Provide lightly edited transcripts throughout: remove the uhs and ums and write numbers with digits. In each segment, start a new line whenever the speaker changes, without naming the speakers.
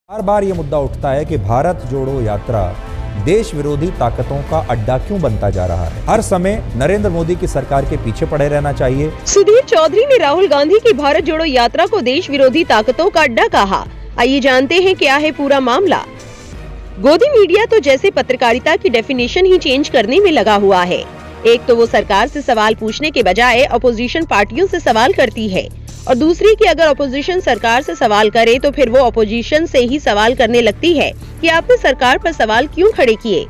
बार बार ये मुद्दा उठता है कि भारत जोड़ो यात्रा देश विरोधी ताकतों का अड्डा क्यों बनता जा रहा है। हर समय नरेंद्र मोदी की सरकार के पीछे पड़े रहना चाहिए।
सुधीर चौधरी ने राहुल गांधी की भारत जोड़ो यात्रा को देश विरोधी ताकतों का अड्डा कहा। आइए जानते हैं क्या है पूरा मामला। गोदी मीडिया तो जैसे पत्रकारिता की डेफिनेशन ही चेंज करने में लगा हुआ है। एक तो वो सरकार से सवाल पूछने के बजाय अपोजिशन पार्टियों से सवाल करती है और दूसरी कि अगर अपोजिशन सरकार से सवाल करे तो फिर वो अपोजिशन से ही सवाल करने लगती है कि आपने सरकार पर सवाल क्यों खड़े किए।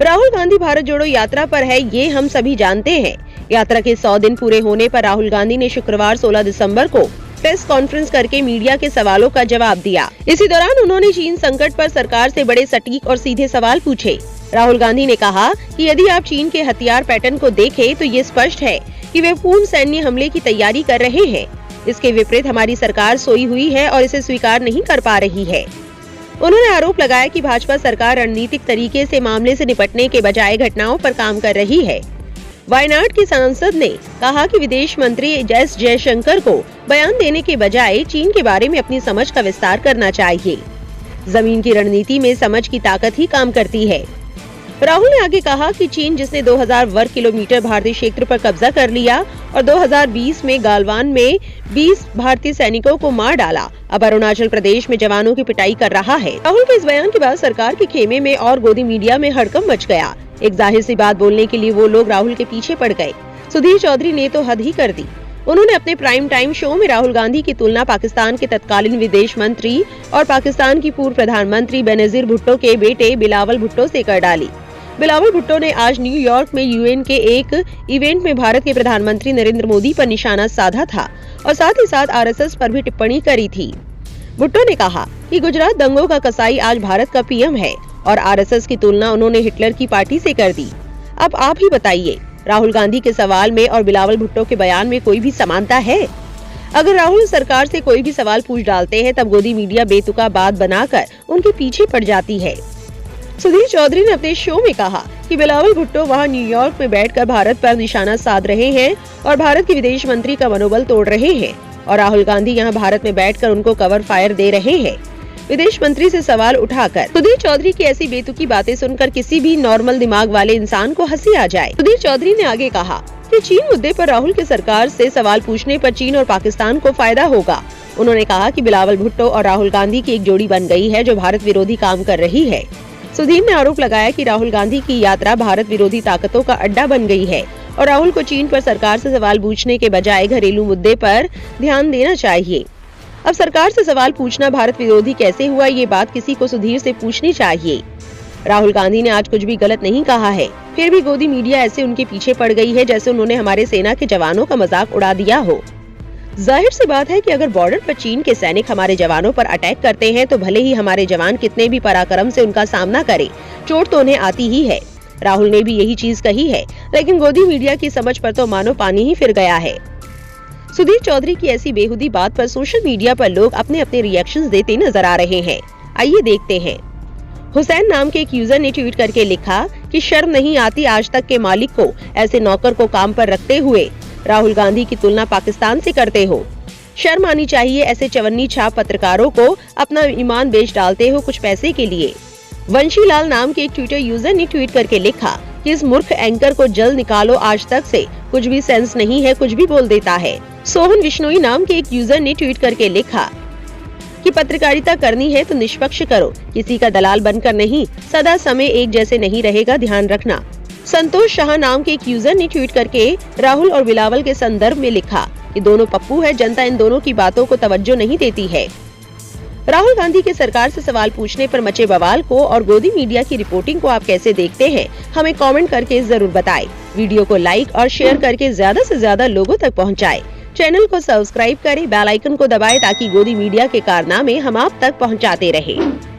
राहुल गांधी भारत जोड़ो यात्रा पर है, ये हम सभी जानते हैं। यात्रा के 100 दिन पूरे होने पर राहुल गांधी ने शुक्रवार 16 दिसंबर को प्रेस कॉन्फ्रेंस करके मीडिया के सवालों का जवाब दिया। इसी दौरान उन्होंने चीन संकट पर सरकार से बड़े सटीक और सीधे सवाल पूछे। राहुल गांधी ने कहा कि यदि आप चीन के हथियार पैटर्न को देखें तो ये स्पष्ट है कि वे पूर्ण सैन्य हमले की तैयारी कर रहे हैं। इसके विपरीत हमारी सरकार सोई हुई है और इसे स्वीकार नहीं कर पा रही है। उन्होंने आरोप लगाया कि भाजपा सरकार रणनीतिक तरीके से मामले से निपटने के बजाय घटनाओं पर काम कर रही है। वायनाड के सांसद ने कहा कि विदेश मंत्री एस जयशंकर को बयान देने के बजाय चीन के बारे में अपनी समझ का विस्तार करना चाहिए। जमीन की रणनीति में समझ की ताकत ही काम करती है। राहुल ने आगे कहा कि चीन जिसने 2000 वर्ग किलोमीटर भारतीय क्षेत्र पर कब्जा कर लिया और 2020 में गालवान में 20 भारतीय सैनिकों को मार डाला, अब अरुणाचल प्रदेश में जवानों की पिटाई कर रहा है। राहुल के इस बयान के बाद सरकार के खेमे में और गोदी मीडिया में हड़कंप मच गया। एक जाहिर सी बात बोलने के लिए वो लोग राहुल के पीछे पड़ गए। सुधीर चौधरी ने तो हद ही कर दी। उन्होंने अपने प्राइम टाइम शो में राहुल गांधी की तुलना पाकिस्तान के तत्कालीन विदेश मंत्री और पाकिस्तान की पूर्व प्रधानमंत्री बेनजीर भुट्टो के बेटे बिलावल भुट्टो से कर डाली। बिलावल भुट्टो ने आज न्यूयॉर्क में यूएन के एक इवेंट में भारत के प्रधानमंत्री नरेंद्र मोदी पर निशाना साधा था और साथ ही साथ आरएसएस पर भी टिप्पणी करी थी। भुट्टो ने कहा कि गुजरात दंगों का कसाई आज भारत का पीएम है और आरएसएस की तुलना उन्होंने हिटलर की पार्टी से कर दी। अब आप ही बताइए, राहुल गांधी के सवाल में और बिलावल भुट्टो के बयान में कोई भी समानता है? अगर राहुल सरकार से कोई भी सवाल पूछ डालते हैं तब गोदी मीडिया बेतुका बात बनाकर उनके पीछे पड़ जाती है। सुधीर चौधरी ने अपने शो में कहा कि बिलावल भुट्टो वहां न्यूयॉर्क में बैठकर भारत पर निशाना साध रहे हैं और भारत के विदेश मंत्री का मनोबल तोड़ रहे हैं और राहुल गांधी यहां भारत में बैठकर उनको कवर फायर दे रहे हैं, विदेश मंत्री से सवाल उठाकर। सुधीर चौधरी की ऐसी बेतुकी बातें सुनकर किसी भी नॉर्मल दिमाग वाले इंसान को हंसी आ जाए। सुधीर चौधरी ने आगे कहा कि चीन मुद्दे पर राहुल की सरकार से सवाल पूछने पर चीन और पाकिस्तान को फायदा होगा। उन्होंने कहा कि बिलावल भुट्टो और राहुल गांधी की एक जोड़ी बन गई है जो भारत विरोधी काम कर रही है। सुधीर ने आरोप लगाया कि राहुल गांधी की यात्रा भारत विरोधी ताकतों का अड्डा बन गई है और राहुल को चीन पर सरकार से सवाल पूछने के बजाय घरेलू मुद्दे पर ध्यान देना चाहिए। अब सरकार से सवाल पूछना भारत विरोधी कैसे हुआ, ये बात किसी को सुधीर से पूछनी चाहिए। राहुल गांधी ने आज कुछ भी गलत नहीं कहा है, फिर भी गोदी मीडिया ऐसे उनके पीछे पड़ गई है जैसे उन्होंने हमारे सेना के जवानों का मजाक उड़ा दिया हो। जाहिर सी बात है कि अगर बॉर्डर पर चीन के सैनिक हमारे जवानों पर अटैक करते हैं तो भले ही हमारे जवान कितने भी पराक्रम से उनका सामना करें, चोट तो उन्हें आती ही है। राहुल ने भी यही चीज कही है, लेकिन गोदी मीडिया की समझ पर तो मानो पानी ही फिर गया है। सुधीर चौधरी की ऐसी बेहुदी बात पर सोशल मीडिया पर लोग अपने अपने रिएक्शंस देते नजर आ रहे हैं। आइए देखते हैं। हुसैन नाम के एक यूजर ने ट्वीट करके लिखा कि शर्म नहीं आती आज तक के मालिक को ऐसे नौकर को काम पर रखते हुए राहुल गांधी की तुलना पाकिस्तान से करते हो। शर्म आनी चाहिए ऐसे चवन्नी छाप पत्रकारों को, अपना ईमान बेच डालते हो कुछ पैसे के लिए। वंशी लाल नाम के एक ट्विटर यूजर ने ट्वीट करके लिखा कि इस मूर्ख एंकर को जल्द निकालो, आज तक से कुछ भी सेंस नहीं है, कुछ भी बोल देता है। सोहन विश्नोई नाम के एक यूजर ने ट्वीट करके लिखा कि पत्रकारिता करनी है तो निष्पक्ष करो, किसी का दलाल बनकर नहीं, सदा समय एक जैसे नहीं रहेगा, ध्यान रखना। संतोष शाह नाम के एक यूजर ने ट्वीट करके राहुल और बिलावल के संदर्भ में लिखा कि दोनों पप्पू है, जनता इन दोनों की बातों को तवज्जो नहीं देती है। राहुल गांधी के सरकार से सवाल पूछने पर मचे बवाल को और गोदी मीडिया की रिपोर्टिंग को आप कैसे देखते हैं, हमें कमेंट करके जरूर बताएं। वीडियो को लाइक और शेयर करके ज्यादा से ज्यादा लोगों तक पहुंचाएं। चैनल को सब्सक्राइब करें, बेल आइकन को दबाएं ताकि गोदी मीडिया के कारनामे हम आप तक पहुंचाते रहें।